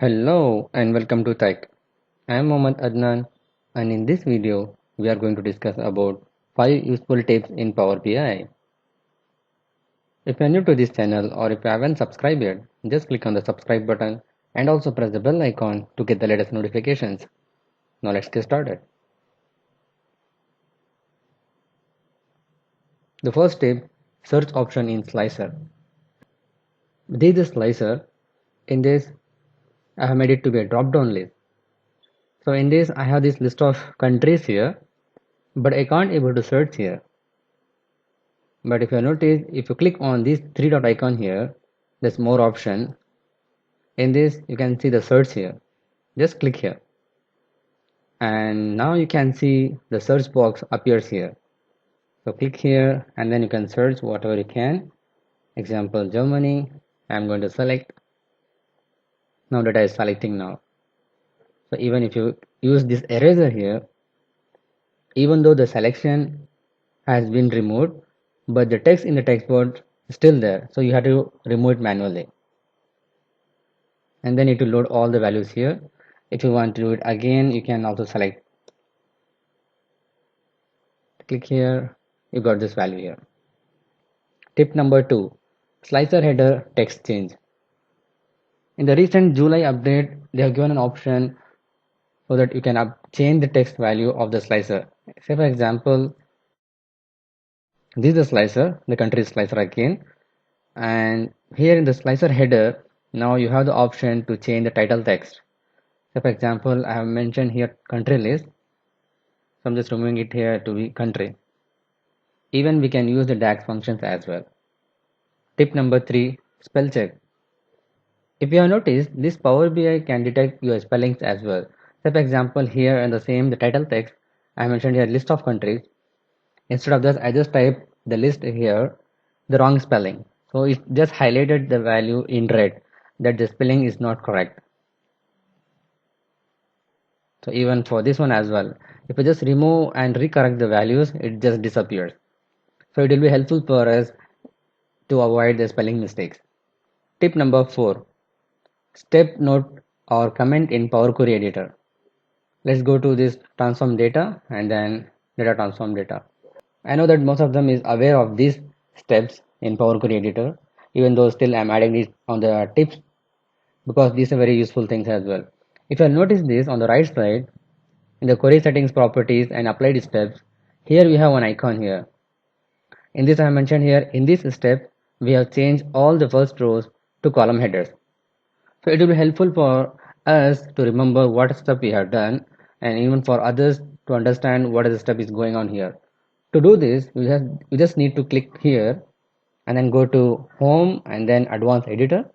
Hello and welcome to Tech. I am Mohammad Adnan and in this video we are going to discuss about 5 useful tips in Power BI. If you are new to this channel or if you haven't subscribed yet, just click on the subscribe button and also press the bell icon to get the latest notifications. Now let's get started. The first tip, search option in Slicer. This is Slicer. In this I have made it to be a drop down list. So in this I have this list of countries here but I can't able to search here. But if you notice, if you click on this three dot icon here, there's more option. In this, you can see the search here. Just click here. And now you can see the search box appears here. So click here and then you can search whatever you can. Example, Germany. I'm going to select. Now data is selecting now. So even if you use this eraser here, even though the selection has been removed, but the text in the text box is still there. So you have to remove it manually. And then it will load all the values here. If you want to do it again, you can also select, click here, you got this value here. Tip number 2, slicer header text change. In the recent July update, they have given an option so that you can change the text value of the slicer. Say for example, this is the slicer, the country slicer again, and here in the slicer header, now you have the option to change the title text. So for example, I have mentioned here country list, so I'm just removing it here to be country. Even we can use the DAX functions as well. Tip number 3, spell check. If you have noticed, this Power BI can detect your spellings as well. So for example, here in the title text, I mentioned here list of countries. Instead of this, I just type the list here, the wrong spelling. So it just highlighted the value in red that the spelling is not correct. So even for this one as well, if you just remove and recorrect the values, it just disappears. So it will be helpful for us to avoid the spelling mistakes. Tip number 4, step note or comment in Power Query Editor. Let's go to this transform data and then data transform data. I know that most of them is aware of these steps in Power Query Editor, even though still I'm adding it on the tips because these are very useful things as well. If you notice this on the right side, in the query settings properties and applied steps, here we have one icon here. In this I mentioned here, in this step, we have changed all the first rows to column headers. So it will be helpful for us to remember what step we have done and even for others to understand what is the step is going on here. To do this, we just need to click here and then go to home and then advanced editor.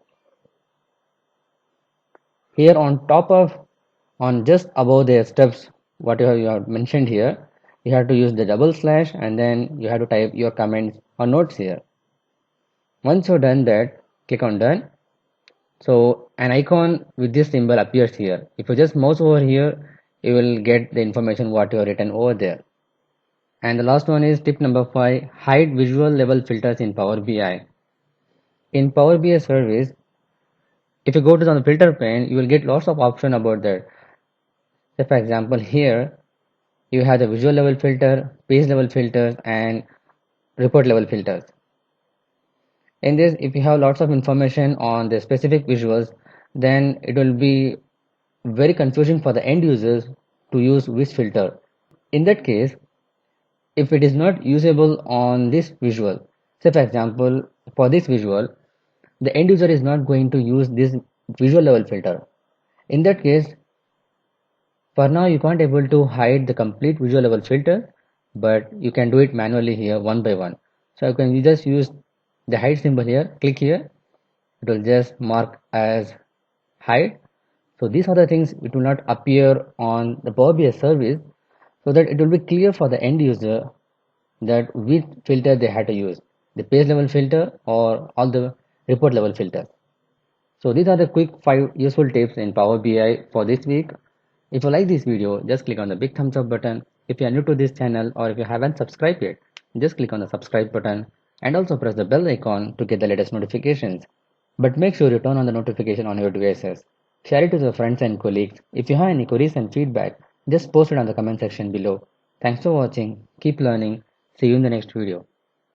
Here on top of, on just above the steps, what you have mentioned here, you have to use the double slash and then you have to type your comments or notes here. Once you've done that, click on done. So an icon with this symbol appears here. If you just mouse over here, you will get the information what you have written over there. And the last one is tip number 5, hide visual level filters in Power BI. In Power BI service, if you go to the filter pane, you will get lots of options about that. So for example, here you have the visual level filter, page level filters, and report level filters. In this, if you have lots of information on the specific visuals, then it will be very confusing for the end users to use which filter. In that case, if it is not usable on this visual, say for example, for this visual, the end user is not going to use this visual level filter. In that case, for now you can't able to hide the complete visual level filter, but you can do it manually here one by one. So you just use the hide symbol here, click here, it will just mark as hide. So these are the things it will not appear on the Power BI service, so that it will be clear for the end user that which filter they had to use, the page level filter or all the report level filters. So these are the quick 5 useful tips in Power BI for this week. If you like this video, just click on the big thumbs up button. If you are new to this channel or if you haven't subscribed yet, just click on the subscribe button and also press the bell icon to get the latest notifications. But make sure you turn on the notification on your devices. Share it with your friends and colleagues. If you have any queries and feedback, just post it on the comment section below. Thanks for watching. Keep learning. See you in the next video.